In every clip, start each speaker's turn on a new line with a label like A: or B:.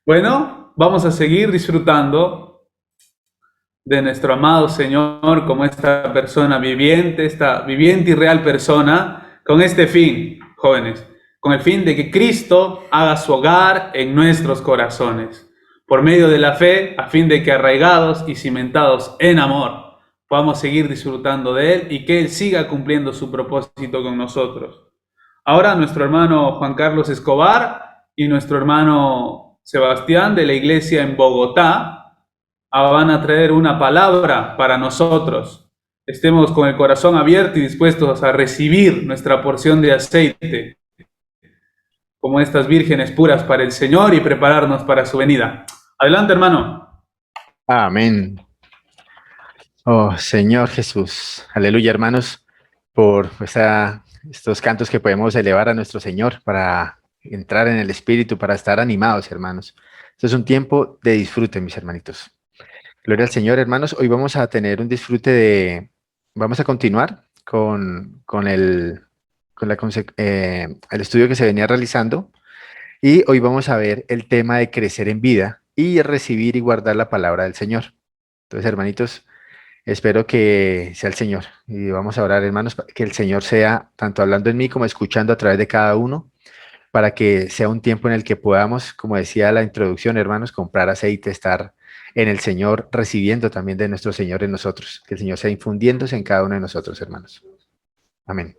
A: Bueno, vamos a seguir disfrutando de nuestro amado Señor como esta persona viviente, esta viviente y real persona, con este fin, jóvenes, con el fin de que Cristo haga su hogar en nuestros corazones, por medio de la fe, a fin de que arraigados y cimentados en amor, podamos seguir disfrutando de Él y que Él siga cumpliendo su propósito con nosotros. Ahora nuestro hermano Juan Carlos Escobar y nuestro hermano Sebastián de la iglesia en Bogotá van a traer una palabra para nosotros. Estemos con el corazón abierto y dispuestos a recibir nuestra porción de aceite como estas vírgenes puras para el Señor y prepararnos para su venida. Adelante, hermano.
B: Amén. Oh, Señor Jesús. Aleluya, hermanos, por estos cantos que podemos elevar a nuestro Señor para entrar en el Espíritu, para estar animados, hermanos. Este es un tiempo de disfrute, mis hermanitos. Gloria al Señor, hermanos. Hoy vamos a tener un disfrute vamos a continuar el estudio que se venía realizando, y hoy vamos a ver el tema de crecer en vida y recibir y guardar la palabra del Señor. Entonces, hermanitos, espero que sea el Señor. Y vamos a orar, hermanos, para que el Señor sea tanto hablando en mí como escuchando a través de cada uno, para que sea un tiempo en el que podamos, como decía la introducción, hermanos, comprar aceite, estar en el Señor, recibiendo también de nuestro Señor en nosotros. Que el Señor sea infundiéndose en cada uno de nosotros, hermanos. Amén.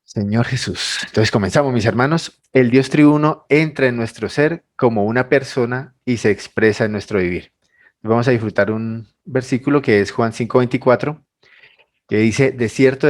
B: Señor Jesús. Entonces comenzamos, mis hermanos. El Dios triuno entra en nuestro ser como una persona y se expresa en nuestro vivir. Vamos a disfrutar un versículo que es Juan 5:24, que dice: de cierto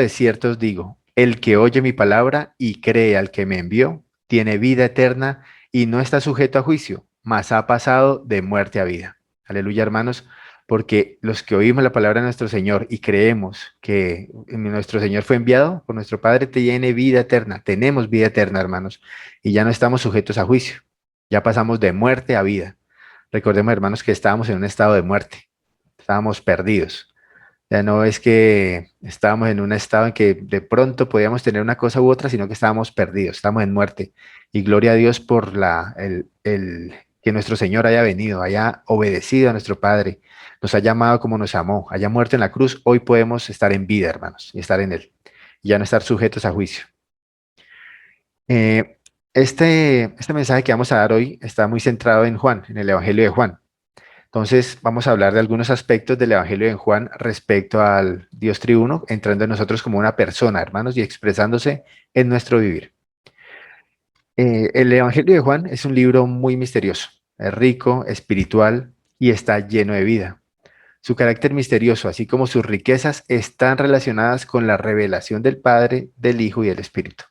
B: os digo, el que oye mi palabra y cree al que me envió, tiene vida eterna y no está sujeto a juicio, mas ha pasado de muerte a vida. Aleluya, hermanos, porque los que oímos la palabra de nuestro Señor y creemos que nuestro Señor fue enviado por nuestro Padre, tiene vida eterna, tenemos vida eterna, hermanos, y ya no estamos sujetos a juicio, ya pasamos de muerte a vida. Recordemos, hermanos, que estábamos en un estado de muerte, estábamos perdidos. Ya no es que estábamos en un estado en que de pronto podíamos tener una cosa u otra, sino que estábamos perdidos, estábamos en muerte. Y gloria a Dios por que nuestro Señor haya venido, haya obedecido a nuestro Padre, nos ha llamado como nos amó, haya muerto en la cruz. Hoy podemos estar en vida, hermanos, y estar en Él, y ya no estar sujetos a juicio. Eh, este mensaje que vamos a dar hoy está muy centrado en Juan, en el Evangelio de Juan. Entonces, vamos a hablar de algunos aspectos del Evangelio de Juan respecto al Dios triuno, entrando en nosotros como una persona, hermanos, y expresándose en nuestro vivir. El Evangelio de Juan es un libro muy misterioso, es rico, espiritual y está lleno de vida. Su carácter misterioso, así como sus riquezas, están relacionadas con la revelación del Padre, del Hijo y del Espíritu.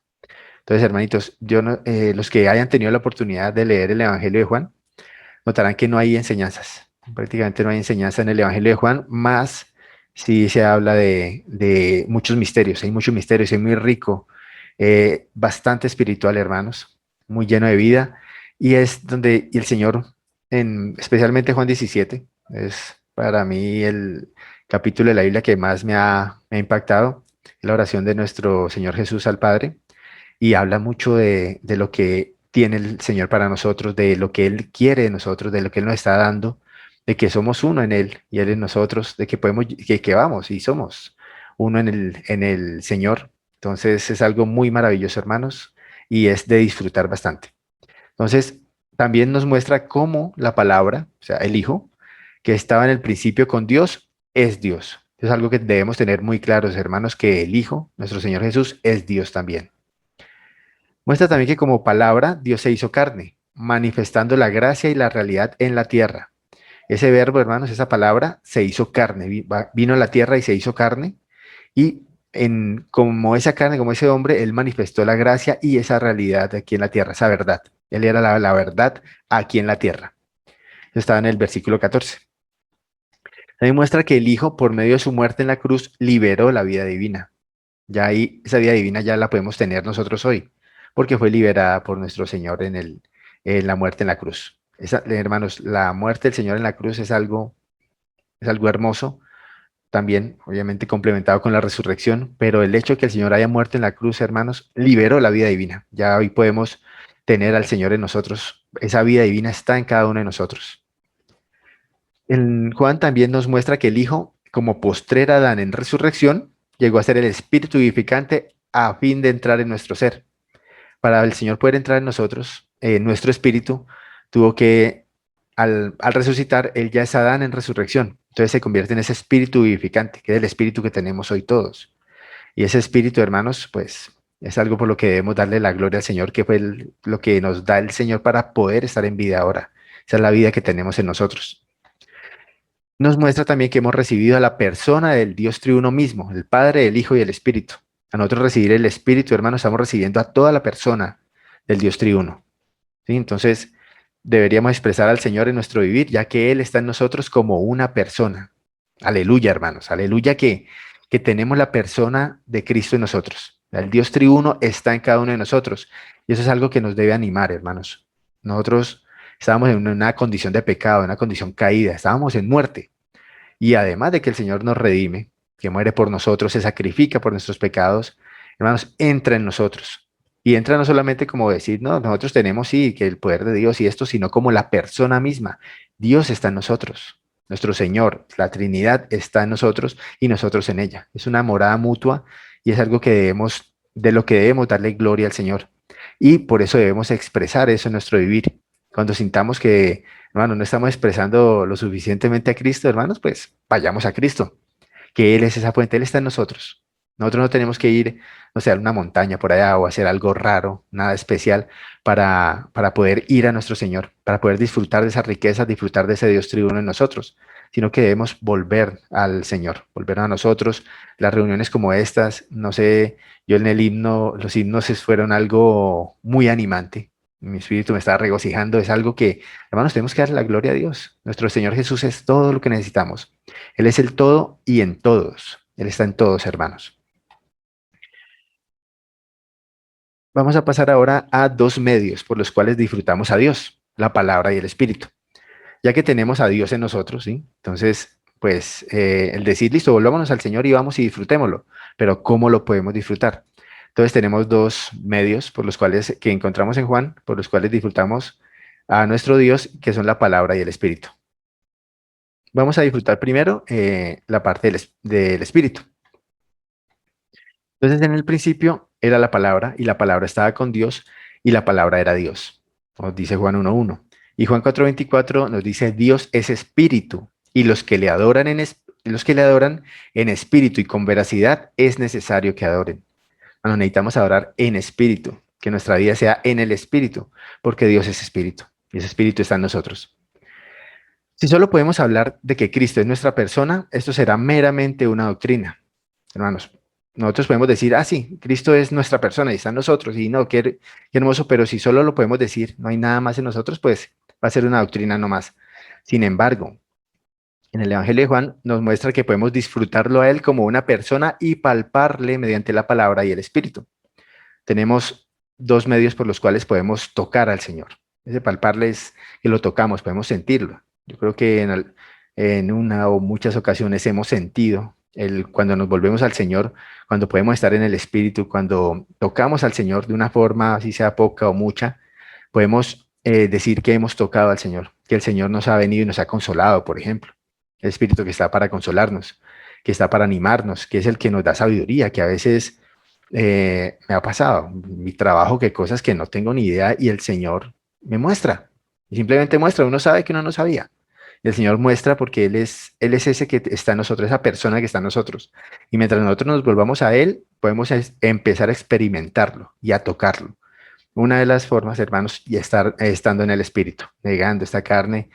B: Entonces, hermanitos, los que hayan tenido la oportunidad de leer el Evangelio de Juan, notarán que no hay enseñanzas. Prácticamente no hay enseñanza en el Evangelio de Juan, más si se habla de muchos misterios. Hay muchos misterios, es muy rico, bastante espiritual, hermanos, muy lleno de vida. Y es donde y el Señor, especialmente Juan 17, es para mí el capítulo de la Biblia que más me ha impactado, la oración de nuestro Señor Jesús al Padre, y habla mucho de lo que tiene el Señor para nosotros, de lo que Él quiere de nosotros, de lo que Él nos está dando, de que somos uno en Él y Él en nosotros, de que podemos, que vamos y somos uno en el Señor. Entonces es algo muy maravilloso, hermanos, y es de disfrutar bastante. Entonces, también nos muestra cómo la palabra, o sea, el Hijo, que estaba en el principio con Dios, es Dios. Es algo que debemos tener muy claros, hermanos, que el Hijo, nuestro Señor Jesús, es Dios también. Muestra también que como palabra Dios se hizo carne, manifestando la gracia y la realidad en la tierra. Ese verbo, hermanos, esa palabra se hizo carne, vino a la tierra y se hizo carne, y como esa carne, como ese hombre, él manifestó la gracia y esa realidad aquí en la tierra, esa verdad. Él era la verdad aquí en la tierra. Eso estaba en el versículo 14. También muestra que el Hijo, por medio de su muerte en la cruz, liberó la vida divina. Ya ahí, esa vida divina ya la podemos tener nosotros hoy, porque fue liberada por nuestro Señor en la muerte en la cruz. Hermanos, la muerte del Señor en la cruz es algo hermoso, también obviamente complementado con la resurrección, pero el hecho de que el Señor haya muerto en la cruz, hermanos, liberó la vida divina. Ya hoy podemos tener al Señor en nosotros. Esa vida divina está en cada uno de nosotros. En Juan también nos muestra que el Hijo, como postrer Adán en resurrección, llegó a ser el Espíritu vivificante a fin de entrar en nuestro ser. Para el Señor poder entrar en nosotros, en nuestro espíritu, tuvo que, al resucitar, Él ya es Adán en resurrección. Entonces se convierte en ese espíritu vivificante, que es el espíritu que tenemos hoy todos. Y ese espíritu, hermanos, pues es algo por lo que debemos darle la gloria al Señor, que fue lo que nos da el Señor para poder estar en vida ahora. Esa es la vida que tenemos en nosotros. Nos muestra también que hemos recibido a la persona del Dios triuno mismo, el Padre, el Hijo y el Espíritu. A nosotros recibir el Espíritu, hermanos, estamos recibiendo a toda la persona del Dios triuno. ¿Sí? Entonces, deberíamos expresar al Señor en nuestro vivir, ya que Él está en nosotros como una persona. Aleluya, hermanos, aleluya que tenemos la persona de Cristo en nosotros. El Dios triuno está en cada uno de nosotros. Y eso es algo que nos debe animar, hermanos. Nosotros estábamos en una condición de pecado, en una condición caída, estábamos en muerte. Y además de que el Señor nos redime, que muere por nosotros, se sacrifica por nuestros pecados, hermanos, entra en nosotros. Y entra no solamente como decir, no, nosotros tenemos sí que el poder de Dios y esto, sino como la persona misma. Dios está en nosotros. Nuestro Señor, la Trinidad está en nosotros y nosotros en ella. Es una morada mutua y es algo que debemos, de lo que debemos darle gloria al Señor. Y por eso debemos expresar eso en nuestro vivir. Cuando sintamos que, hermano, no estamos expresando lo suficientemente a Cristo, hermanos, pues vayamos a Cristo, que Él es esa fuente, Él está en nosotros. Nosotros no tenemos que ir, no sé, a una montaña por allá o hacer algo raro, nada especial, para poder ir a nuestro Señor, para poder disfrutar de esa riqueza, disfrutar de ese Dios triuno en nosotros, sino que debemos volver al Señor, volver a nosotros. Las reuniones como estas, no sé, yo en el himno, los himnos fueron algo muy animante. Mi espíritu me está regocijando, es algo que, hermanos, tenemos que dar la gloria a Dios. Nuestro Señor Jesús es todo lo que necesitamos. Él es el todo y en todos. Él está en todos, hermanos. Vamos a pasar ahora a dos medios por los cuales disfrutamos a Dios, la palabra y el Espíritu. Ya que tenemos a Dios en nosotros, ¿sí? Entonces, pues el decir, listo, volvámonos al Señor y vamos y disfrutémoslo. Pero ¿cómo lo podemos disfrutar? Entonces tenemos dos medios por los cuales que encontramos en Juan, por los cuales disfrutamos a nuestro Dios, que son la palabra y el Espíritu. Vamos a disfrutar primero la parte del Espíritu. Entonces, en el principio era la palabra y la palabra estaba con Dios y la palabra era Dios. Nos dice Juan 1:1. Y Juan 4:24 nos dice, Dios es espíritu y los que le adoran en espíritu y con veracidad es necesario que adoren. Bueno, necesitamos adorar en espíritu, que nuestra vida sea en el espíritu, porque Dios es espíritu y ese espíritu está en nosotros. Si solo podemos hablar de que Cristo es nuestra persona, esto será meramente una doctrina. Hermanos, nosotros podemos decir, ah, sí, Cristo es nuestra persona y está en nosotros, y no, qué hermoso, pero si solo lo podemos decir, no hay nada más en nosotros, pues va a ser una doctrina nomás. Sin embargo, en el Evangelio de Juan nos muestra que podemos disfrutarlo a Él como una persona y palparle mediante la palabra y el Espíritu. Tenemos dos medios por los cuales podemos tocar al Señor. Ese palparle es que lo tocamos, podemos sentirlo. Yo creo que en una o muchas ocasiones hemos sentido cuando nos volvemos al Señor, cuando podemos estar en el Espíritu, cuando tocamos al Señor de una forma, así sea poca o mucha, podemos decir que hemos tocado al Señor, que el Señor nos ha venido y nos ha consolado, por ejemplo. El Espíritu que está para consolarnos, que está para animarnos, que es el que nos da sabiduría, que a veces me ha pasado, mi trabajo, que cosas que no tengo ni idea y el Señor me muestra. Y simplemente muestra, uno sabe que uno no sabía. El Señor muestra porque Él es ese que está en nosotros, esa persona que está en nosotros. Y mientras nosotros nos volvamos a Él, podemos empezar a experimentarlo y a tocarlo. Una de las formas, hermanos, y estar estando en el Espíritu, negando esta carne,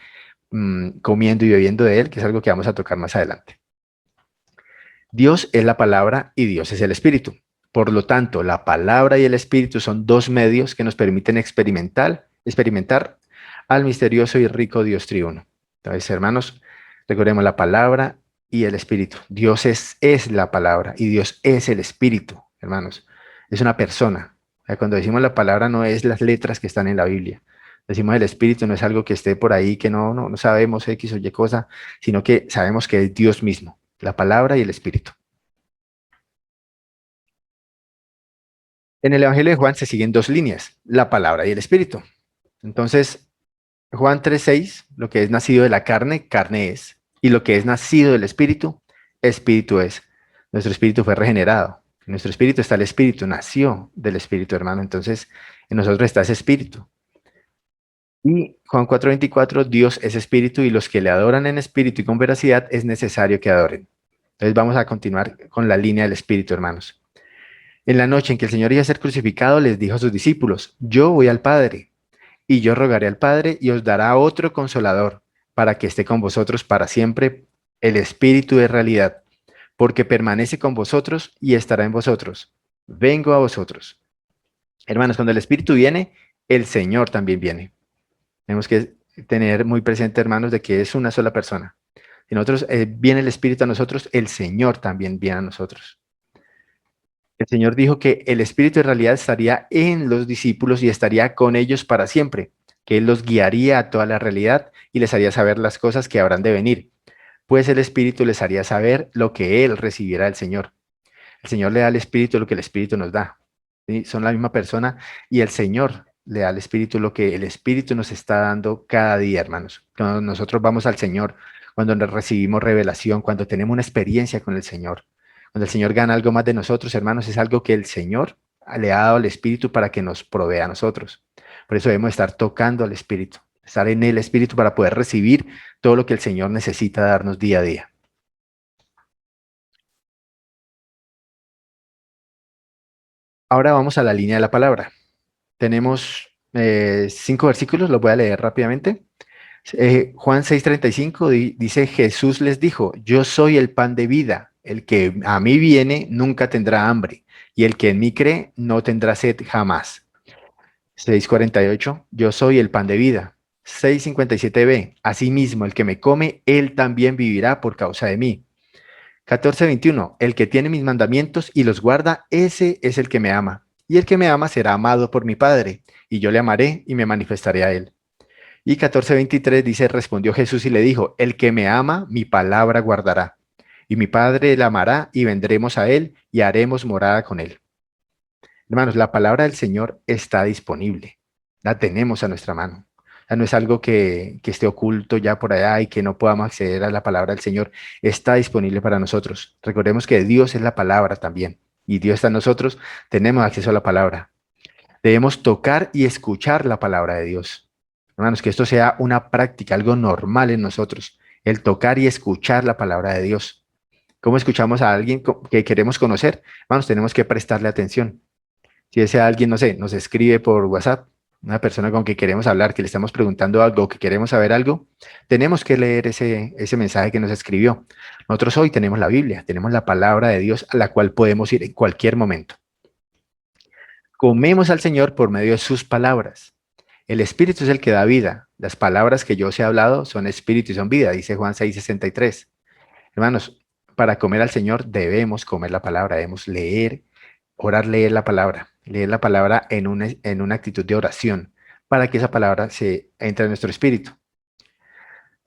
B: comiendo y bebiendo de Él, que es algo que vamos a tocar más adelante. Dios es la palabra y Dios es el Espíritu. Por lo tanto, la palabra y el Espíritu son dos medios que nos permiten experimentar al misterioso y rico Dios triuno. Entonces, hermanos, recordemos la palabra y el Espíritu. Dios es la palabra y Dios es el Espíritu, hermanos. Es una persona. O sea, cuando decimos la palabra no es las letras que están en la Biblia. Decimos el Espíritu no es algo que esté por ahí, que no sabemos X o Y cosa, sino que sabemos que es Dios mismo, la palabra y el Espíritu. En el Evangelio de Juan se siguen dos líneas, la palabra y el espíritu. Entonces, Juan 3:6, lo que es nacido de la carne, carne es, y lo que es nacido del espíritu, espíritu es. Nuestro espíritu fue regenerado. En nuestro espíritu está el espíritu, nació del espíritu, hermano. Entonces, en nosotros está ese espíritu. Y Juan 4:24, Dios es espíritu y los que le adoran en espíritu y con veracidad es necesario que adoren. Entonces vamos a continuar con la línea del espíritu, hermanos. En la noche en que el Señor iba a ser crucificado, les dijo a sus discípulos, yo voy al Padre, y yo rogaré al Padre y os dará otro consolador, para que esté con vosotros para siempre, el Espíritu de realidad, porque permanece con vosotros y estará en vosotros. Vengo a vosotros. Hermanos, cuando el Espíritu viene, el Señor también viene. Tenemos que tener muy presente, hermanos, de que es una sola persona. Si nosotros viene el Espíritu a nosotros, el Señor también viene a nosotros. El Señor dijo que el Espíritu de realidad estaría en los discípulos y estaría con ellos para siempre, que Él los guiaría a toda la realidad y les haría saber las cosas que habrán de venir, pues el Espíritu les haría saber lo que Él recibiera del Señor. El Señor le da al Espíritu lo que el Espíritu nos da. ¿Sí? Son la misma persona y el Señor le da al Espíritu lo que el Espíritu nos está dando cada día, hermanos. Cuando nosotros vamos al Señor, cuando nos recibimos revelación, cuando tenemos una experiencia con el Señor, cuando el Señor gana algo más de nosotros, hermanos, es algo que el Señor le ha dado al Espíritu para que nos provea a nosotros. Por eso debemos estar tocando al Espíritu, estar en el Espíritu para poder recibir todo lo que el Señor necesita darnos día a día. Ahora vamos a la línea de la palabra. Tenemos 5 versículos, los voy a leer rápidamente. Juan 6:35 dice, Jesús les dijo, yo soy el pan de vida, el que a mí viene nunca tendrá hambre, y el que en mí cree no tendrá sed jamás. 6:48, yo soy el pan de vida. 6:57b, asimismo el que me come, él también vivirá por causa de mí. 14:21, el que tiene mis mandamientos y los guarda, ese es el que me ama. Y el que me ama será amado por mi Padre, y yo le amaré y me manifestaré a él. Y 14:23 dice, respondió Jesús y le dijo, el que me ama, mi palabra guardará. Y mi Padre le amará y vendremos a él y haremos morada con él. Hermanos, la palabra del Señor está disponible. La tenemos a nuestra mano. O sea, no es algo que esté oculto ya por allá y que no podamos acceder a la palabra del Señor. Está disponible para nosotros. Recordemos que Dios es la palabra también. Y Dios está en nosotros. Tenemos acceso a la palabra. Debemos tocar y escuchar la palabra de Dios. Hermanos, que esto sea una práctica, algo normal en nosotros. El tocar y escuchar la palabra de Dios. ¿Cómo escuchamos a alguien que queremos conocer? Hermanos, tenemos que prestarle atención. Si ese alguien, no sé, nos escribe por WhatsApp, una persona con que queremos hablar, que le estamos preguntando algo, que queremos saber algo, tenemos que leer ese mensaje que nos escribió. Nosotros hoy tenemos la Biblia, tenemos la palabra de Dios a la cual podemos ir en cualquier momento. Comemos al Señor por medio de sus palabras. El Espíritu es el que da vida. Las palabras que yo os he hablado son espíritu y son vida, dice Juan 6:63. Hermanos, para comer al Señor debemos comer la palabra, debemos leer, orar, leer la palabra en una actitud de oración, para que esa palabra se entre en nuestro espíritu.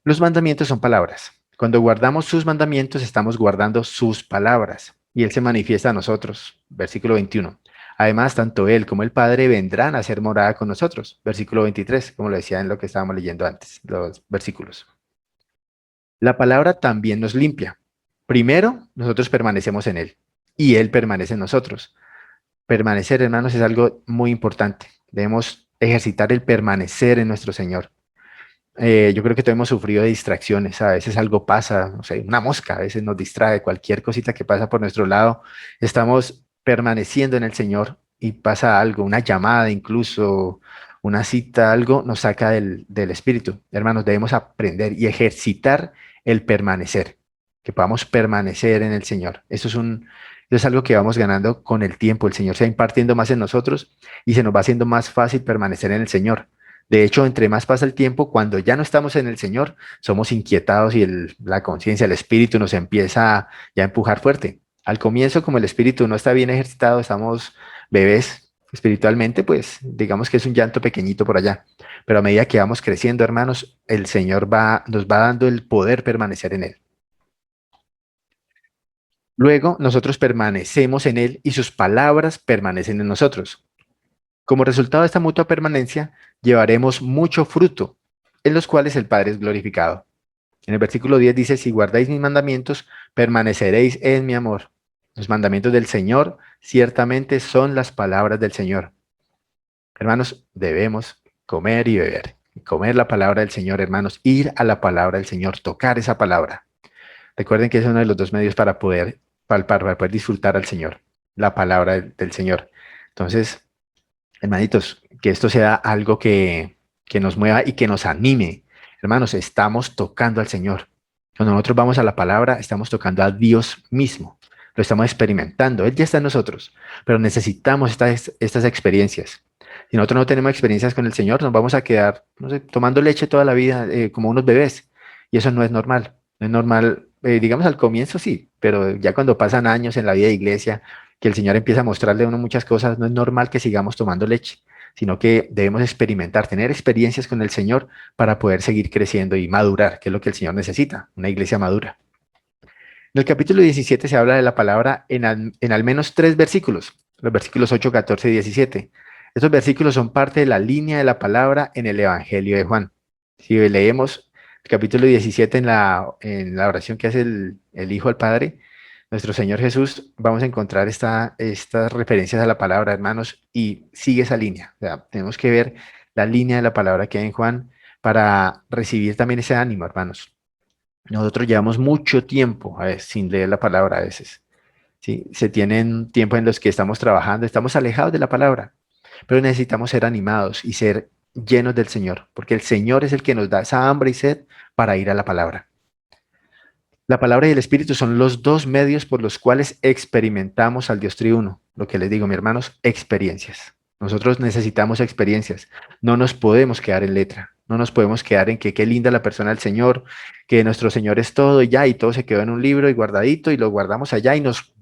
B: Los mandamientos son palabras. Cuando guardamos sus mandamientos, estamos guardando sus palabras, y Él se manifiesta a nosotros. Versículo 21. Además, tanto Él como el Padre vendrán a hacer morada con nosotros. Versículo 23, como lo decía en lo que estábamos leyendo antes, los versículos. La palabra también nos limpia. Primero, nosotros permanecemos en Él y Él permanece en nosotros. Permanecer, hermanos, es algo muy importante. Debemos ejercitar el permanecer en nuestro Señor. Yo creo que todos hemos sufrido de distracciones. A veces algo pasa, no sé, una mosca a veces nos distrae, cualquier cosita que pasa por nuestro lado. Estamos permaneciendo en el Señor y pasa algo, una llamada incluso, una cita, algo nos saca del espíritu. Hermanos, debemos aprender y ejercitar el permanecer, que podamos permanecer en el Señor. Eso es algo que vamos ganando con el tiempo. El Señor se va impartiendo más en nosotros y se nos va haciendo más fácil permanecer en el Señor. De hecho, entre más pasa el tiempo, cuando ya no estamos en el Señor, somos inquietados y la conciencia, el espíritu nos empieza ya a empujar fuerte. Al comienzo, como el espíritu no está bien ejercitado, estamos bebés espiritualmente, pues digamos que es un llanto pequeñito por allá. Pero a medida que vamos creciendo, hermanos, el Señor nos va dando el poder permanecer en Él. Luego nosotros permanecemos en Él y sus palabras permanecen en nosotros. Como resultado de esta mutua permanencia, llevaremos mucho fruto, en los cuales el Padre es glorificado. En el versículo 10 dice, si guardáis mis mandamientos, permaneceréis en mi amor. Los mandamientos del Señor ciertamente son las palabras del Señor. Hermanos, debemos comer y beber. Comer la palabra del Señor, hermanos, ir a la palabra del Señor, tocar esa palabra. Recuerden que es uno de los dos medios para poder palpar, para poder disfrutar al Señor, la palabra del Señor. Entonces, hermanitos, que esto sea algo que nos mueva y que nos anime. Hermanos, estamos tocando al Señor. Cuando nosotros vamos a la palabra, estamos tocando a Dios mismo. Lo estamos experimentando. Él ya está en nosotros, pero necesitamos estas experiencias. Si nosotros no tenemos experiencias con el Señor, nos vamos a quedar, no sé, tomando leche toda la vida, como unos bebés. Y eso no es normal. No es normal, digamos al comienzo sí, pero ya cuando pasan años en la vida de iglesia, que el Señor empieza a mostrarle a uno muchas cosas, no es normal que sigamos tomando leche, sino que debemos experimentar, tener experiencias con el Señor para poder seguir creciendo y madurar, que es lo que el Señor necesita, una iglesia madura. En el capítulo 17 se habla de la palabra en al menos 3 versículos, los versículos 8, 14 y 17. Estos versículos son parte de la línea de la palabra en el Evangelio de Juan. Si leemos el capítulo 17 en la oración que hace el Hijo al Padre, nuestro Señor Jesús, vamos a encontrar estas referencias a la palabra, hermanos, y sigue esa línea. O sea, tenemos que ver la línea de la palabra que hay en Juan para recibir también ese ánimo, hermanos. Nosotros llevamos mucho tiempo sin leer la palabra a veces. ¿Sí? Se tienen tiempos en los que estamos trabajando, estamos alejados de la palabra, pero necesitamos ser animados y ser llenos del Señor, porque el Señor es el que nos da esa hambre y sed para ir a la palabra. La palabra y el Espíritu son los dos medios por los cuales experimentamos al Dios triuno. Lo que les digo, mis hermanos, experiencias. Nosotros necesitamos experiencias. No nos podemos quedar en letra. No nos podemos quedar en que qué linda la persona del Señor, que nuestro Señor es todo y ya, y todo se quedó en un libro y guardadito y lo guardamos allá y nos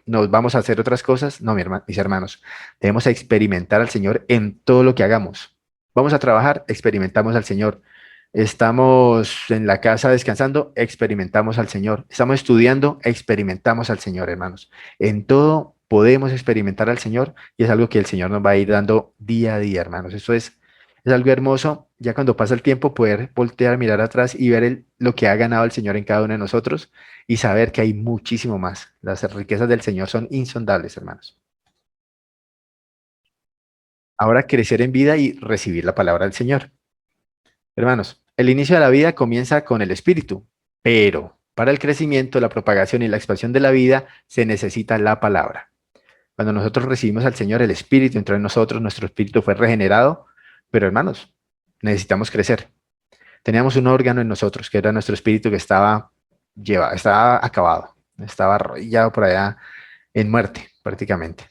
B: vamos a hacer otras cosas. No, mis hermanos, debemos experimentar al Señor en todo lo que hagamos. Vamos a trabajar, experimentamos al Señor. Estamos en la casa descansando, experimentamos al Señor. Estamos estudiando, experimentamos al Señor, hermanos. En todo podemos experimentar al Señor y es algo que el Señor nos va a ir dando día a día, hermanos. Eso es algo hermoso, ya cuando pasa el tiempo, poder voltear, mirar atrás y ver lo que ha ganado el Señor en cada uno de nosotros y saber que hay muchísimo más. Las riquezas del Señor son insondables, hermanos. Ahora crecer en vida y recibir la palabra del Señor. Hermanos, el inicio de la vida comienza con el espíritu, pero para el crecimiento, la propagación y la expansión de la vida se necesita la palabra. Cuando nosotros recibimos al Señor, el espíritu entró en nosotros, nuestro espíritu fue regenerado, pero hermanos, necesitamos crecer. Teníamos un órgano en nosotros, que era nuestro espíritu que estaba acabado, estaba arrodillado por allá en muerte prácticamente.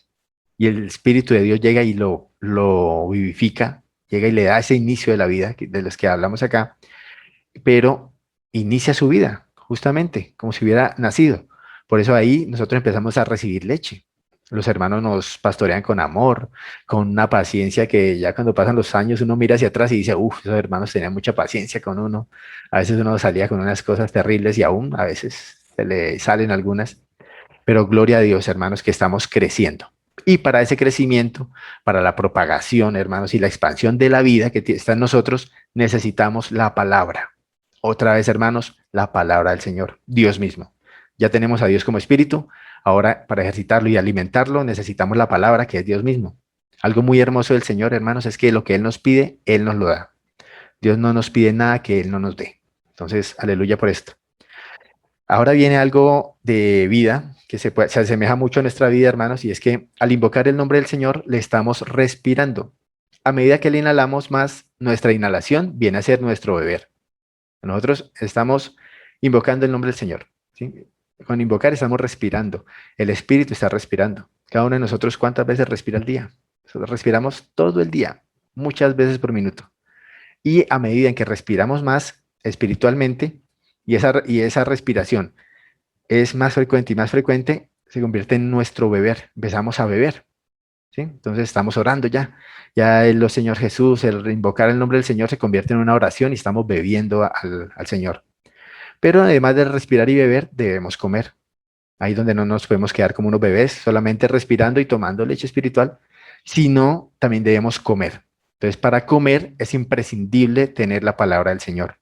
B: Y el Espíritu de Dios llega y lo vivifica, llega y le da ese inicio de la vida de los que hablamos acá, pero inicia su vida, justamente, como si hubiera nacido. Por eso ahí nosotros empezamos a recibir leche. Los hermanos nos pastorean con amor, con una paciencia que ya cuando pasan los años uno mira hacia atrás y dice, uff, esos hermanos tenían mucha paciencia con uno. A veces uno salía con unas cosas terribles y aún a veces se le salen algunas. Pero gloria a Dios, hermanos, que estamos creciendo. Y para ese crecimiento, para la propagación, hermanos, y la expansión de la vida que está en nosotros, necesitamos la palabra. Otra vez, hermanos, la palabra del Señor, Dios mismo. Ya tenemos a Dios como espíritu, ahora para ejercitarlo y alimentarlo necesitamos la palabra que es Dios mismo. Algo muy hermoso del Señor, hermanos, es que lo que Él nos pide, Él nos lo da. Dios no nos pide nada que Él no nos dé. Entonces, aleluya por esto. Ahora viene algo de vida que se asemeja mucho a nuestra vida, hermanos, y es que al invocar el nombre del Señor le estamos respirando. A medida que le inhalamos más, nuestra inhalación viene a ser nuestro beber. Nosotros estamos invocando el nombre del Señor, ¿sí? Con invocar estamos respirando. El Espíritu está respirando. Cada uno de nosotros, ¿cuántas veces respira al día? Nosotros respiramos todo el día, muchas veces por minuto. Y a medida en que respiramos más espiritualmente, y esa respiración es más frecuente y más frecuente, se convierte en nuestro beber. Empezamos a beber, ¿sí? Entonces estamos orando ya. Ya el Señor Jesús, el invocar el nombre del Señor se convierte en una oración y estamos bebiendo al Señor. Pero además de respirar y beber, debemos comer. Ahí donde no nos podemos quedar como unos bebés, solamente respirando y tomando leche espiritual, sino también debemos comer. Entonces, para comer es imprescindible tener la palabra del Señor.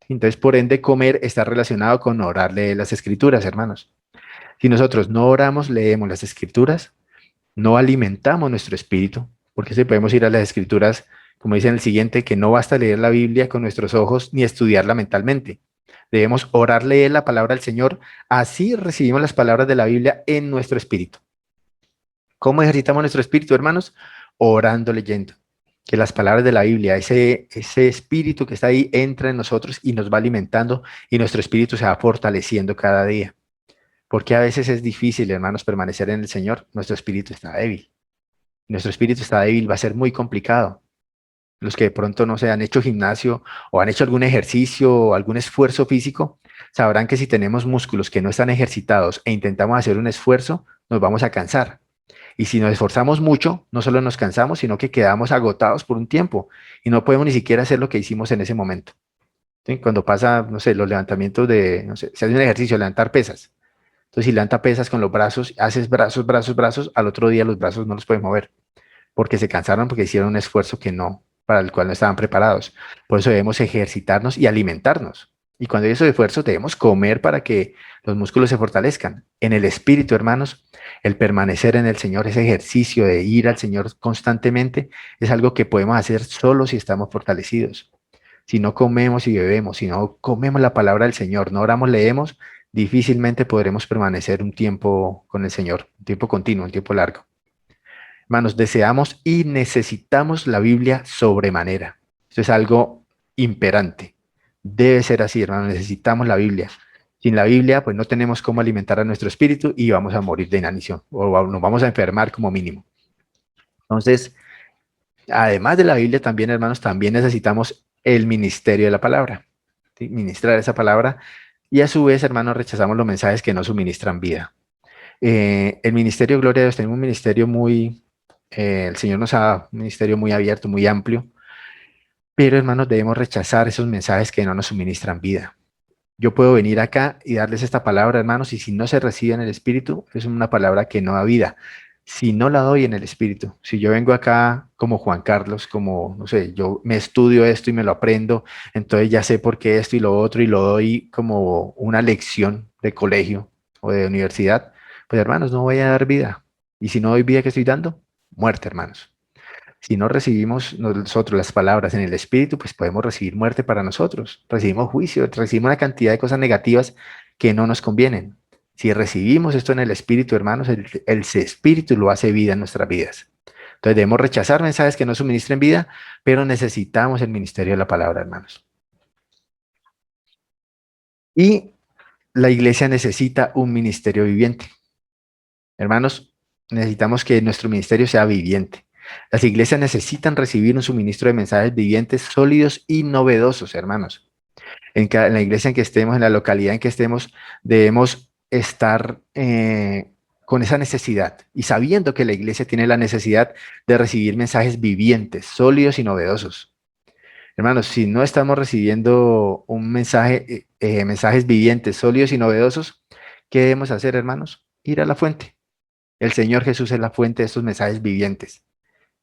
B: Entonces, por ende, comer está relacionado con orarle las escrituras, hermanos. Si nosotros no oramos, leemos las escrituras, no alimentamos nuestro espíritu, porque si podemos ir a las escrituras, como dice en el siguiente, que no basta leer la Biblia con nuestros ojos ni estudiarla mentalmente. Debemos orar, leer la palabra del Señor, así recibimos las palabras de la Biblia en nuestro espíritu. ¿Cómo ejercitamos nuestro espíritu, hermanos? Orando, leyendo. Que las palabras de la Biblia, ese espíritu que está ahí, entra en nosotros y nos va alimentando y nuestro espíritu se va fortaleciendo cada día. Porque a veces es difícil, hermanos, permanecer en el Señor. Nuestro espíritu está débil. Nuestro espíritu está débil, va a ser muy complicado. Los que de pronto no se han hecho gimnasio o han hecho algún ejercicio o algún esfuerzo físico, sabrán que si tenemos músculos que no están ejercitados e intentamos hacer un esfuerzo, nos vamos a cansar. Y si nos esforzamos mucho, no solo nos cansamos, sino que quedamos agotados por un tiempo y no podemos ni siquiera hacer lo que hicimos en ese momento. ¿Sí? Cuando pasa, no sé, los levantamientos de, no sé, se hace un ejercicio, levantar pesas. Entonces, si levanta pesas con los brazos, haces brazos, brazos, brazos, al otro día los brazos no los puedes mover porque se cansaron, porque hicieron un esfuerzo que no, para el cual no estaban preparados. Por eso debemos ejercitarnos y alimentarnos. Y cuando hay esos esfuerzos, debemos comer para que los músculos se fortalezcan. En el espíritu, hermanos, el permanecer en el Señor, ese ejercicio de ir al Señor constantemente, es algo que podemos hacer solo si estamos fortalecidos. Si no comemos y bebemos, si no comemos la palabra del Señor, no oramos, leemos, difícilmente podremos permanecer un tiempo con el Señor, un tiempo continuo, un tiempo largo. Hermanos, deseamos y necesitamos la Biblia sobremanera. Esto es algo imperante. Debe ser así, hermanos. Necesitamos la Biblia. Sin la Biblia, pues no tenemos cómo alimentar a nuestro espíritu y vamos a morir de inanición o nos vamos a enfermar como mínimo. Entonces, además de la Biblia, también, hermanos, también necesitamos el ministerio de la palabra. ¿Sí? Ministrar esa palabra y a su vez, hermanos, rechazamos los mensajes que no suministran vida. El ministerio, gloria a Dios, tenemos un ministerio muy, el Señor nos ha dado un ministerio muy abierto, muy amplio, pero hermanos, debemos rechazar esos mensajes que no nos suministran vida. Yo puedo venir acá y darles esta palabra, hermanos, y si no se recibe en el Espíritu, es una palabra que no da vida. Si no la doy en el Espíritu, si yo vengo acá como Juan Carlos, como, no sé, yo me estudio esto y me lo aprendo, entonces ya sé por qué esto y lo otro y lo doy como una lección de colegio o de universidad, pues hermanos, no voy a dar vida. Y si no doy vida, ¿qué estoy dando? Muerte, hermanos. Si no recibimos nosotros las palabras en el Espíritu, pues podemos recibir muerte para nosotros. Recibimos juicio, recibimos una cantidad de cosas negativas que no nos convienen. Si recibimos esto en el Espíritu, hermanos, el Espíritu lo hace vida en nuestras vidas. Entonces debemos rechazar mensajes que no suministren vida, pero necesitamos el ministerio de la palabra, hermanos. Y la iglesia necesita un ministerio viviente. Hermanos, necesitamos que nuestro ministerio sea viviente. Las iglesias necesitan recibir un suministro de mensajes vivientes, sólidos y novedosos, hermanos. En la iglesia en que estemos, en la localidad en que estemos, debemos estar con esa necesidad y sabiendo que la iglesia tiene la necesidad de recibir mensajes vivientes, sólidos y novedosos. Hermanos, si no estamos recibiendo un mensaje, mensajes vivientes, sólidos y novedosos, ¿qué debemos hacer, hermanos? Ir a la fuente. El Señor Jesús es la fuente de estos mensajes vivientes.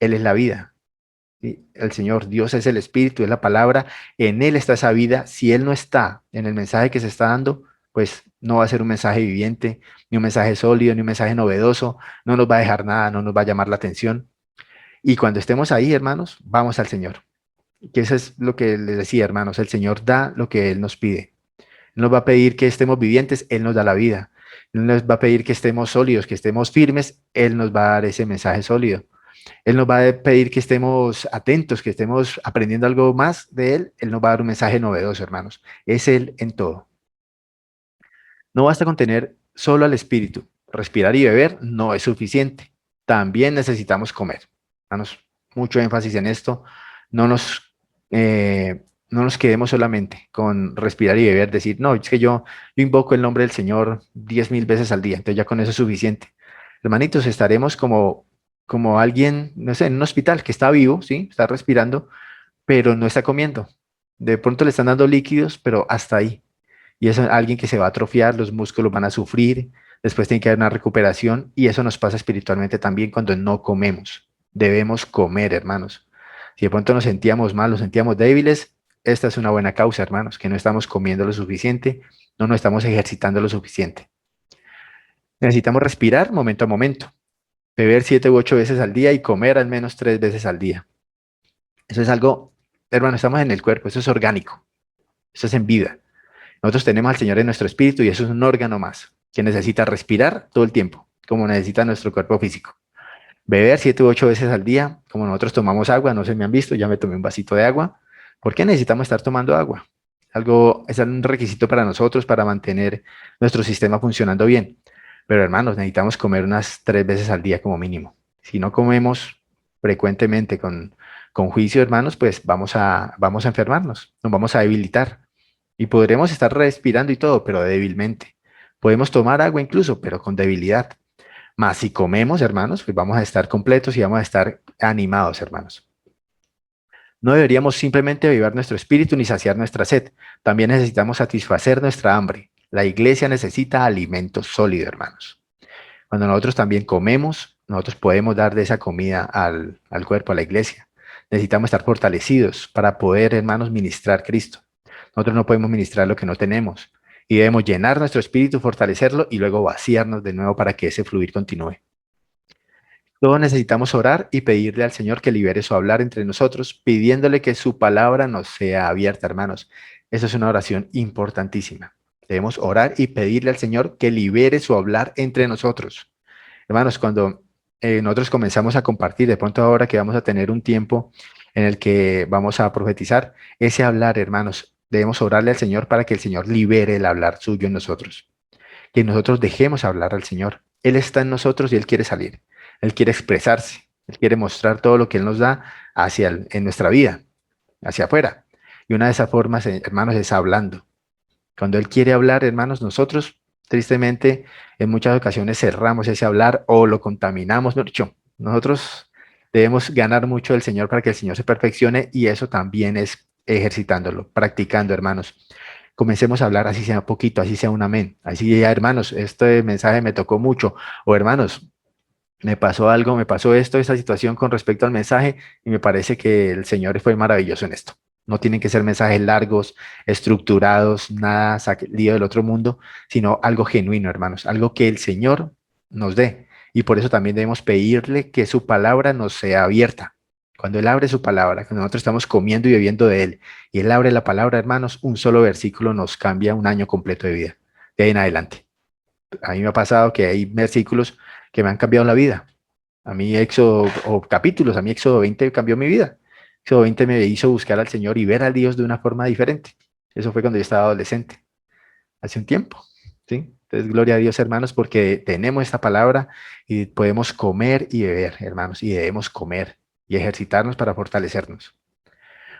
B: Él es la vida. ¿Sí? El Señor Dios es el Espíritu, es la palabra. En Él está esa vida. Si Él no está en el mensaje que se está dando, pues no va a ser un mensaje viviente, ni un mensaje sólido, ni un mensaje novedoso. No nos va a dejar nada, no nos va a llamar la atención. Y cuando estemos ahí, hermanos, vamos al Señor. Que eso es lo que les decía, hermanos. El Señor da lo que Él nos pide. Él nos va a pedir que estemos vivientes, Él nos da la vida. Él nos va a pedir que estemos sólidos, que estemos firmes, Él nos va a dar ese mensaje sólido. Él nos va a pedir que estemos atentos, que estemos aprendiendo algo más de Él. Él nos va a dar un mensaje novedoso, hermanos. Es Él en todo. No basta con tener solo al Espíritu. Respirar y beber no es suficiente. También necesitamos comer. Hermanos, mucho énfasis en esto. No nos, no nos quedemos solamente con respirar y beber, decir, no, es que yo invoco el nombre del Señor 10.000 veces al día, entonces ya con eso es suficiente. Hermanitos, estaremos como alguien, no sé, en un hospital que está vivo, ¿sí? Está respirando, pero no está comiendo. De pronto le están dando líquidos, pero hasta ahí. Y es alguien que se va a atrofiar, los músculos van a sufrir, después tiene que haber una recuperación y eso nos pasa espiritualmente también cuando no comemos. Debemos comer, hermanos. Si de pronto nos sentíamos mal, nos sentíamos débiles, esta es una buena causa, hermanos, que no estamos comiendo lo suficiente, no nos estamos ejercitando lo suficiente. Necesitamos respirar momento a momento, beber 7 u 8 veces al día y comer al menos 3 veces al día. Eso es algo, hermano, estamos en el cuerpo, eso es orgánico, eso es en vida. Nosotros tenemos al Señor en nuestro espíritu y eso es un órgano más que necesita respirar todo el tiempo, como necesita nuestro cuerpo físico. Beber 7 u 8 veces al día, como nosotros tomamos agua, no se me han visto, ya me tomé un vasito de agua. ¿Por qué necesitamos estar tomando agua? Algo, es un requisito para nosotros para mantener nuestro sistema funcionando bien. Pero hermanos, necesitamos comer unas 3 veces al día como mínimo. Si no comemos frecuentemente con juicio, hermanos, pues vamos a enfermarnos, nos vamos a debilitar. Y podremos estar respirando y todo, pero débilmente. Podemos tomar agua incluso, pero con debilidad. Más si comemos, hermanos, pues vamos a estar completos y vamos a estar animados, hermanos. No deberíamos simplemente avivar nuestro espíritu ni saciar nuestra sed. También necesitamos satisfacer nuestra hambre. La iglesia necesita alimento sólido, hermanos. Cuando nosotros también comemos, nosotros podemos dar de esa comida al cuerpo, a la iglesia. Necesitamos estar fortalecidos para poder, hermanos, ministrar Cristo. Nosotros no podemos ministrar lo que no tenemos y debemos llenar nuestro espíritu, fortalecerlo y luego vaciarnos de nuevo para que ese fluir continúe. Todos necesitamos orar y pedirle al Señor que libere su hablar entre nosotros, pidiéndole que su palabra nos sea abierta, hermanos. Esa es una oración importantísima. Debemos orar y pedirle al Señor que libere su hablar entre nosotros. Hermanos, cuando nosotros comenzamos a compartir, de pronto ahora que vamos a tener un tiempo en el que vamos a profetizar, ese hablar, hermanos, debemos orarle al Señor para que el Señor libere el hablar suyo en nosotros, que nosotros dejemos hablar al Señor. Él está en nosotros y Él quiere salir, Él quiere expresarse, Él quiere mostrar todo lo que Él nos da en nuestra vida, hacia afuera. Y una de esas formas, hermanos, es hablando. Cuando Él quiere hablar, hermanos, nosotros, tristemente, en muchas ocasiones cerramos ese hablar o lo contaminamos, no dicho. Nosotros debemos ganar mucho del Señor para que el Señor se perfeccione y eso también es ejercitándolo, practicando, hermanos. Comencemos a hablar así sea poquito, así sea un amén. Así ya, hermanos, este mensaje me tocó mucho. O hermanos, me pasó algo, me pasó esto, esta situación con respecto al mensaje y me parece que el Señor fue maravilloso en esto. No tienen que ser mensajes largos, estructurados, nada salido del otro mundo, sino algo genuino, hermanos, algo que el Señor nos dé. Y por eso también debemos pedirle que su palabra nos sea abierta. Cuando Él abre su palabra, cuando nosotros estamos comiendo y bebiendo de Él, y Él abre la palabra, hermanos, un solo versículo nos cambia un año completo de vida, de ahí en adelante. A mí me ha pasado que hay versículos que me han cambiado la vida. A mí Éxodo, o capítulos, a mí Éxodo 20 cambió mi vida. Éxodo 20 me hizo buscar al Señor y ver a Dios de una forma diferente. Eso fue cuando yo estaba adolescente, hace un tiempo. ¿Sí? Entonces, gloria a Dios, hermanos, porque tenemos esta palabra y podemos comer y beber, hermanos, y debemos comer y ejercitarnos para fortalecernos.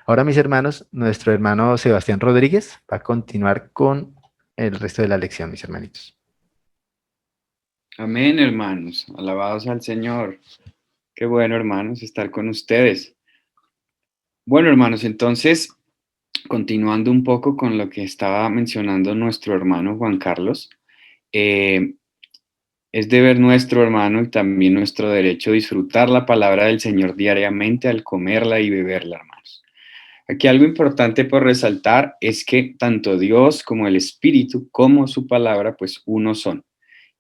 B: Ahora, mis hermanos, nuestro hermano Sebastián Rodríguez va a continuar con el resto de la lección, mis hermanitos.
C: Amén, hermanos. Alabados al Señor. Qué bueno, hermanos, estar con ustedes. Bueno, hermanos, entonces, continuando un poco con lo que estaba mencionando nuestro hermano Juan Carlos, eh, es deber nuestro, hermano, y también nuestro derecho disfrutar la palabra del Señor diariamente al comerla y beberla, hermanos. Aquí algo importante por resaltar es que tanto Dios como el Espíritu, como su palabra, pues uno son.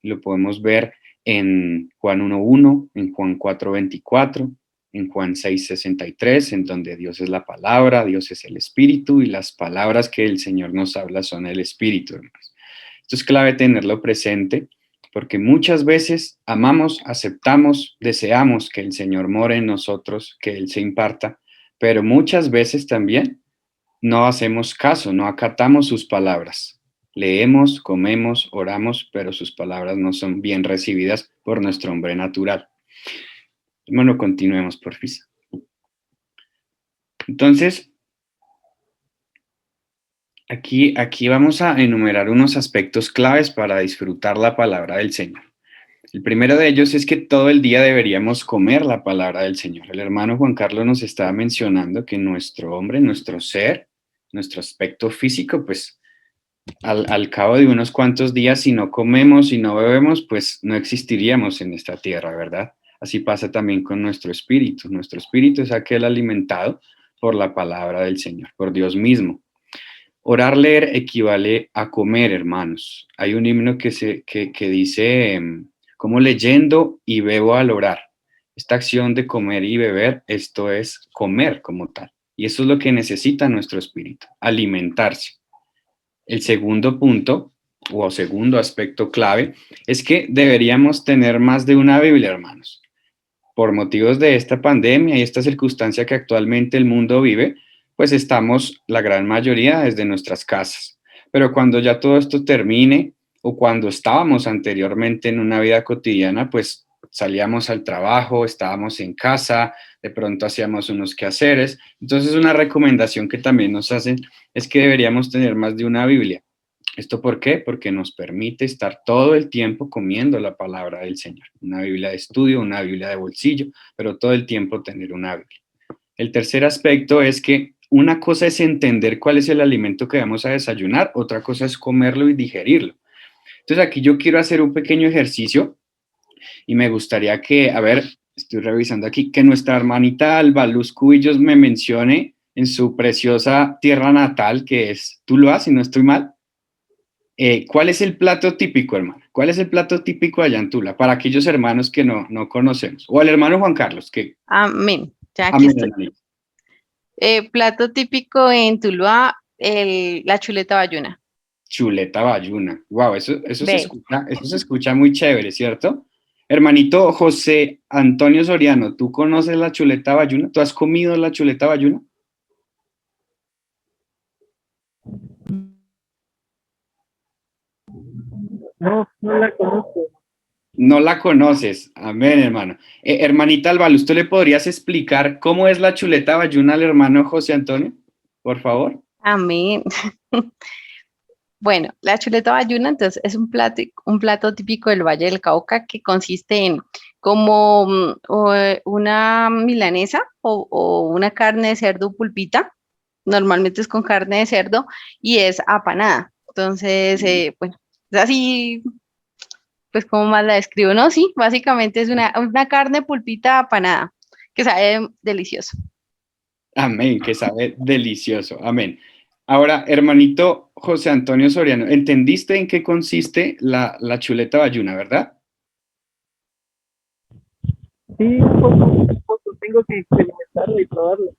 C: Lo podemos ver en Juan 1:1, en Juan 4:24, en Juan 6:63, en donde Dios es la palabra, Dios es el Espíritu y las palabras que el Señor nos habla son el Espíritu, hermanos. Esto es clave tenerlo presente porque muchas veces amamos, aceptamos, deseamos que el Señor more en nosotros, que Él se imparta, pero muchas veces también no hacemos caso, no acatamos sus palabras. Leemos, comemos, oramos, pero sus palabras no son bien recibidas por nuestro hombre natural. Bueno, continuemos, porfis. Entonces, aquí vamos a enumerar unos aspectos claves para disfrutar la palabra del Señor. El primero de ellos es que todo el día deberíamos comer la palabra del Señor. El hermano Juan Carlos nos estaba mencionando que nuestro hombre, nuestro ser, nuestro aspecto físico, pues al cabo de unos cuantos días, si no comemos y no bebemos, pues no existiríamos en esta tierra, ¿verdad? Así pasa también con nuestro espíritu. Nuestro espíritu es aquel alimentado por la palabra del Señor, por Dios mismo. Orar, leer equivale a comer, hermanos. Hay un himno que dice, como leyendo y bebo al orar. Esta acción de comer y beber, esto es comer como tal. Y eso es lo que necesita nuestro espíritu, alimentarse. El segundo punto o segundo aspecto clave es que deberíamos tener más de una Biblia, hermanos. Por motivos de esta pandemia y esta circunstancia que actualmente el mundo vive, pues estamos la gran mayoría desde nuestras casas. Pero cuando ya todo esto termine o cuando estábamos anteriormente en una vida cotidiana, pues salíamos al trabajo, estábamos en casa, de pronto hacíamos unos quehaceres. Entonces una recomendación que también nos hacen es que deberíamos tener más de una Biblia. ¿Esto por qué? Porque nos permite estar todo el tiempo comiendo la palabra del Señor. Una Biblia de estudio, una Biblia de bolsillo, pero todo el tiempo tener una Biblia. El tercer aspecto es que una cosa es entender cuál es el alimento que vamos a desayunar, otra cosa es comerlo y digerirlo. Entonces aquí yo quiero hacer un pequeño ejercicio y me gustaría que, a ver, estoy revisando aquí, que nuestra hermanita Alba Luz Cubillos me mencione en su preciosa tierra natal, que es Tuluá, si no estoy mal. ¿Cuál es el plato típico, hermano? ¿Cuál es el plato típico allá en Tula? Para aquellos hermanos que no conocemos. O al hermano Juan Carlos, que...
D: Amén. Ya aquí
C: Amén,
D: estoy.
C: hermanito.
D: Plato típico en Tuluá, la chuleta bayuna.
C: Chuleta bayuna. Wow,
D: Ve.
C: eso se escucha muy chévere, ¿cierto? Hermanito José Antonio Soriano, ¿tú conoces la chuleta bayuna? ¿Tú has comido la chuleta bayuna?
E: No, no la conozco.
C: No la conoces. Amén, hermano. Hermanita Alba, ¿tú le podrías explicar cómo es la chuleta bayuna al hermano José Antonio? Por favor.
D: Amén. Bueno, la chuleta bayuna, entonces, es un plato típico del Valle del Cauca que consiste en como una milanesa o una carne de cerdo pulpita. Normalmente es con carne de cerdo y es apanada. Entonces, bueno, es así, pues, ¿cómo más la describo? No, sí, básicamente es una carne pulpita apanada que sabe delicioso.
C: Amén, que sabe delicioso. Amén. Ahora, hermanito José Antonio Soriano, ¿entendiste en qué consiste la chuleta bayuna, verdad?
E: Sí, un poco, tengo que experimentarlo y probarlo.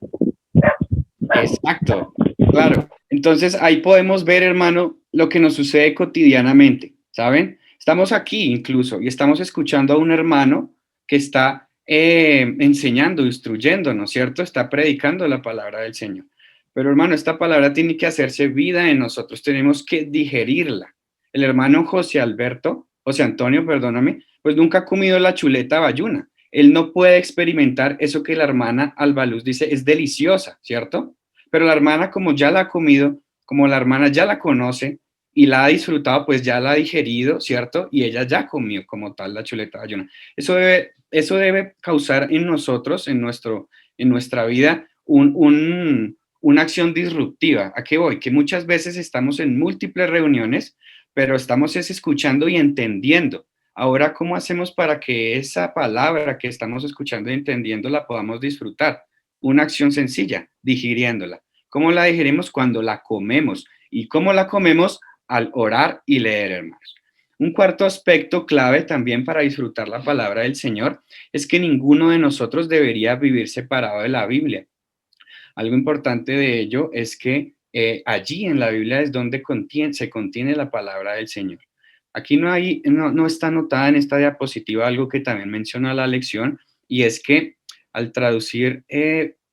C: Exacto, claro. Entonces ahí podemos ver, hermano, lo que nos sucede cotidianamente, ¿saben? Estamos aquí incluso y estamos escuchando a un hermano que está enseñando, instruyéndonos, ¿cierto? Está predicando la palabra del Señor. Pero hermano, esta palabra tiene que hacerse vida en nosotros, tenemos que digerirla. El hermano José Antonio, perdóname, pues nunca ha comido la chuleta bayuna. Él no puede experimentar eso que la hermana Albaluz dice es deliciosa, ¿cierto? Pero la hermana, como ya la ha comido, como la hermana ya la conoce y la ha disfrutado, pues ya la ha digerido, ¿cierto? Y ella ya comió como tal la chuleta bayuna. Eso debe causar en nosotros, en nuestra vida, una acción disruptiva. ¿A qué voy? Que muchas veces estamos en múltiples reuniones, pero estamos escuchando y entendiendo. Ahora, ¿cómo hacemos para que esa palabra que estamos escuchando y entendiendo la podamos disfrutar? Una acción sencilla, digiriéndola. ¿Cómo la digerimos? Cuando la comemos. ¿Y cómo la comemos? Al orar y leer, hermanos. Un cuarto aspecto clave también para disfrutar la palabra del Señor es que ninguno de nosotros debería vivir separado de la Biblia. Algo importante de ello es que allí en la Biblia es donde se contiene la palabra del Señor. Aquí no está anotada en esta diapositiva algo que también menciona la lección, y es que al traducir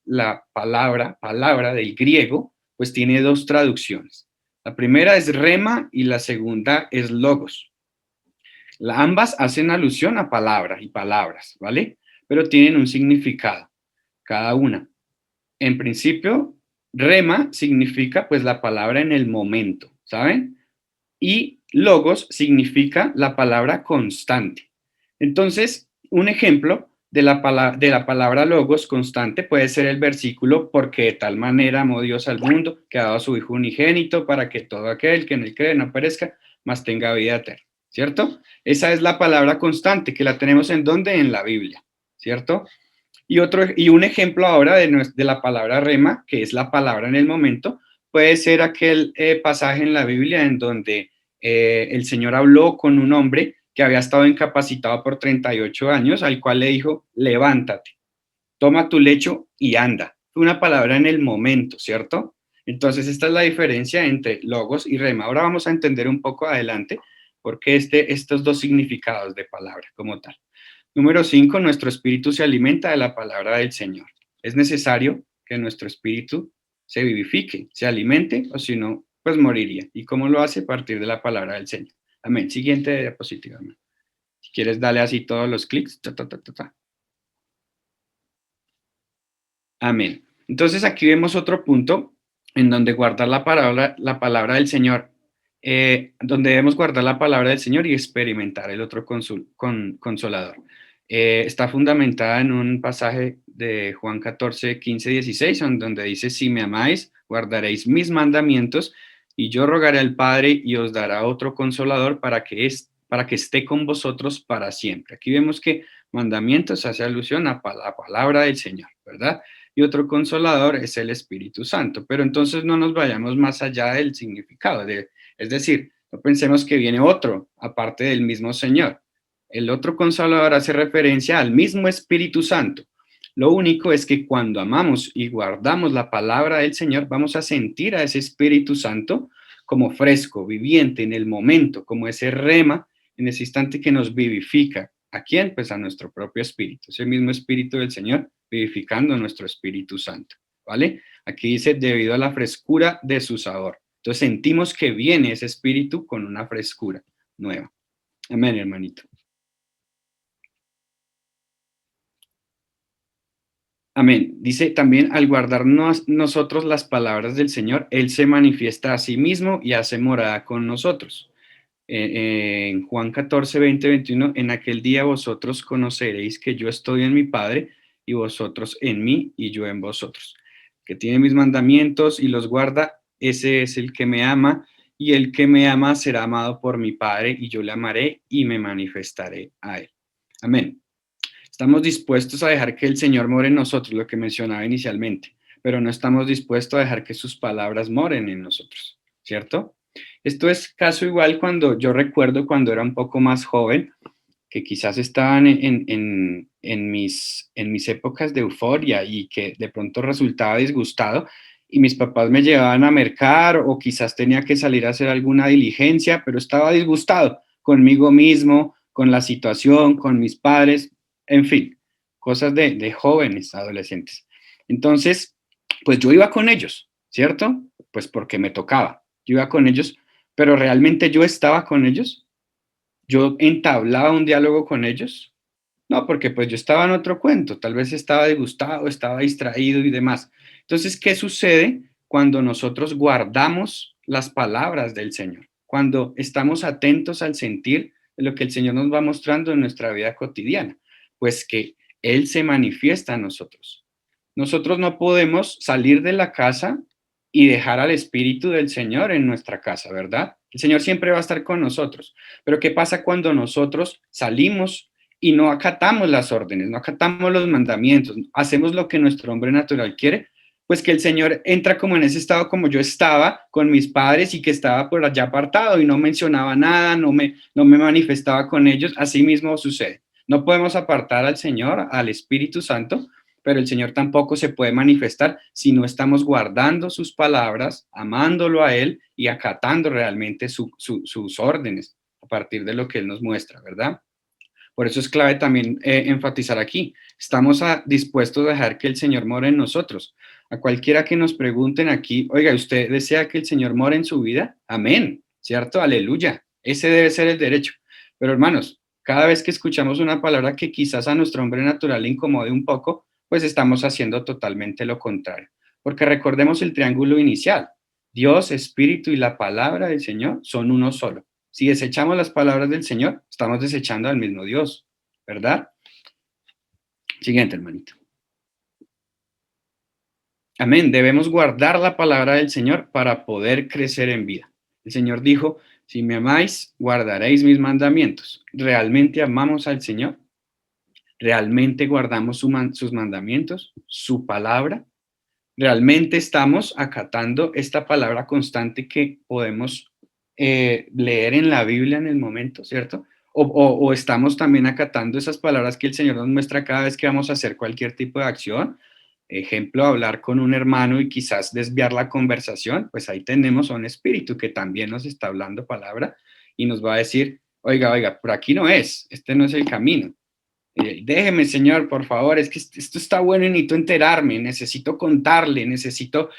C: la palabra del griego, pues tiene dos traducciones. La primera es rema y la segunda es logos. Ambas hacen alusión a palabras y palabras, ¿vale? Pero tienen un significado, cada una. En principio, rema significa pues la palabra en el momento, ¿saben? Y logos significa la palabra constante. Entonces, un ejemplo de la palabra logos constante puede ser el versículo porque de tal manera amó Dios al mundo que ha dado a su Hijo unigénito para que todo aquel que en él cree no perezca, mas tenga vida eterna, ¿cierto? Esa es la palabra constante que la tenemos en ¿dónde? En la Biblia, ¿cierto? Y un ejemplo ahora de la palabra rema, que es la palabra en el momento, puede ser aquel pasaje en la Biblia en donde el Señor habló con un hombre que había estado incapacitado por 38 años, al cual le dijo, levántate, toma tu lecho y anda. Fue una palabra en el momento, ¿cierto? Entonces, esta es la diferencia entre logos y rema. Ahora vamos a entender un poco adelante por qué estos dos significados de palabra como tal. Número 5, nuestro espíritu se alimenta de la palabra del Señor. Es necesario que nuestro espíritu se vivifique, se alimente, o si no, pues moriría. ¿Y cómo lo hace? A partir de la palabra del Señor. Amén. Siguiente diapositiva. Amén. Si quieres, dale así todos los clics. Amén. Entonces, aquí vemos otro punto en donde guardar la palabra del Señor, donde debemos guardar la palabra del Señor y experimentar el otro consolador. Está fundamentada en un pasaje de Juan 14, 15, 16, donde dice, si me amáis, guardaréis mis mandamientos, y yo rogaré al Padre y os dará otro consolador para que esté con vosotros para siempre. Aquí vemos que mandamientos hace alusión a la palabra del Señor, ¿verdad? Y otro consolador es el Espíritu Santo. Pero entonces no nos vayamos más allá del significado, es decir, no pensemos que viene otro, aparte del mismo Señor. El otro consolador hace referencia al mismo Espíritu Santo. Lo único es que cuando amamos y guardamos la palabra del Señor, vamos a sentir a ese Espíritu Santo como fresco, viviente en el momento, como ese rema en ese instante que nos vivifica. ¿A quién? Pues a nuestro propio espíritu. Es el mismo Espíritu del Señor vivificando nuestro Espíritu Santo, ¿vale? Aquí dice, debido a la frescura de su sabor. Entonces sentimos que viene ese Espíritu con una frescura nueva. Amén, hermanito. Amén. Dice también, al guardarnos nosotros las palabras del Señor, Él se manifiesta a sí mismo y hace morada con nosotros. En Juan 14, 20, 21, en aquel día vosotros conoceréis que yo estoy en mi Padre y vosotros en mí y yo en vosotros. Que tiene mis mandamientos y los guarda, ese es el que me ama, y el que me ama será amado por mi Padre y yo le amaré y me manifestaré a él. Amén. Estamos dispuestos a dejar que el Señor more en nosotros, lo que mencionaba inicialmente, pero no estamos dispuestos a dejar que sus palabras moren en nosotros, ¿cierto? Esto es caso igual cuando yo recuerdo cuando era un poco más joven, que quizás estaban en mis épocas de euforia y que de pronto resultaba disgustado y mis papás me llevaban a mercar o quizás tenía que salir a hacer alguna diligencia, pero estaba disgustado conmigo mismo, con la situación, con mis padres, en fin, cosas de jóvenes, adolescentes. Entonces, pues yo iba con ellos, ¿cierto? Pues porque me tocaba. Yo iba con ellos, pero realmente yo estaba con ellos. Yo entablaba un diálogo con ellos. No, porque pues yo estaba en otro cuento, tal vez estaba disgustado, estaba distraído y demás. Entonces, ¿qué sucede cuando nosotros guardamos las palabras del Señor? Cuando estamos atentos al sentir de lo que el Señor nos va mostrando en nuestra vida cotidiana, pues que Él se manifiesta a nosotros. Nosotros no podemos salir de la casa y dejar al Espíritu del Señor en nuestra casa, ¿verdad? El Señor siempre va a estar con nosotros. Pero ¿qué pasa cuando nosotros salimos y no acatamos las órdenes, no acatamos los mandamientos, hacemos lo que nuestro hombre natural quiere? Pues que el Señor entra como en ese estado como yo estaba con mis padres y que estaba por allá apartado y no mencionaba nada, no me manifestaba con ellos. Así mismo sucede. No podemos apartar al Señor, al Espíritu Santo, pero el Señor tampoco se puede manifestar si no estamos guardando sus palabras, amándolo a Él y acatando realmente sus órdenes a partir de lo que Él nos muestra, ¿verdad? Por eso es clave también enfatizar aquí, estamos dispuestos a dejar que el Señor more en nosotros. A cualquiera que nos pregunten aquí, oiga, ¿usted desea que el Señor more en su vida? Amén, ¿cierto? Aleluya, ese debe ser el derecho. Pero hermanos, cada vez que escuchamos una palabra que quizás a nuestro hombre natural le incomode un poco, pues estamos haciendo totalmente lo contrario. Porque recordemos el triángulo inicial. Dios, Espíritu y la palabra del Señor son uno solo. Si desechamos las palabras del Señor, estamos desechando al mismo Dios, ¿verdad? Siguiente, hermanito. Amén. Debemos guardar la palabra del Señor para poder crecer en vida. El Señor dijo, si me amáis, guardaréis mis mandamientos. ¿Realmente amamos al Señor? ¿Realmente guardamos sus mandamientos, su palabra? ¿Realmente estamos acatando esta palabra constante que podemos leer en la Biblia en el momento, ¿cierto? O estamos también acatando esas palabras que el Señor nos muestra cada vez que vamos a hacer cualquier tipo de acción. Ejemplo, hablar con un hermano y quizás desviar la conversación, pues ahí tenemos a un espíritu que también nos está hablando palabra y nos va a decir, oiga, por aquí no es, este no es el camino. Déjeme, Señor, por favor, es que esto está bueno y necesito enterarme, necesito contarle, necesito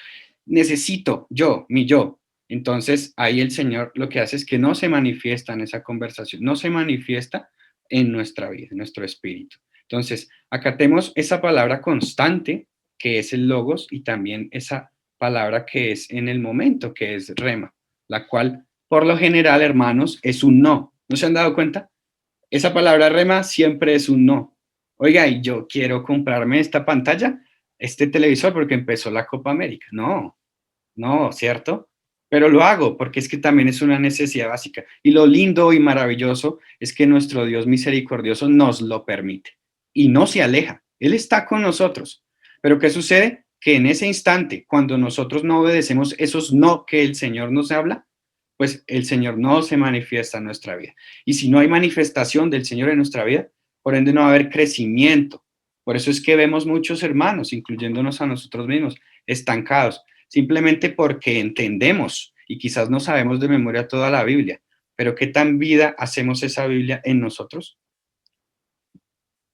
C: mi yo. Entonces, ahí el Señor lo que hace es que no se manifiesta en esa conversación, no se manifiesta en nuestra vida, en nuestro espíritu. Entonces, acatemos esa palabra constante que es el logos y también esa palabra que es en el momento, que es rema, la cual, por lo general, hermanos, es un no. ¿No se han dado cuenta? Esa palabra rema siempre es un no. Oiga, y yo quiero comprarme esta pantalla, este televisor, porque empezó la Copa América. No, ¿cierto? Pero lo hago porque es que también es una necesidad básica. Y lo lindo y maravilloso es que nuestro Dios misericordioso nos lo permite y no se aleja. Él está con nosotros. Pero ¿qué sucede? Que en ese instante, cuando nosotros no obedecemos esos no que el Señor nos habla, pues el Señor no se manifiesta en nuestra vida. Y si no hay manifestación del Señor en nuestra vida, por ende no va a haber crecimiento. Por eso es que vemos muchos hermanos, incluyéndonos a nosotros mismos, estancados, simplemente porque entendemos y quizás no sabemos de memoria toda la Biblia, pero ¿qué tan vida hacemos esa Biblia en nosotros?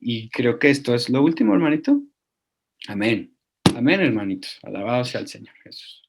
C: Y creo que esto es lo último, hermanito. Amén. Amén, hermanitos. Alabado sea el Señor Jesús.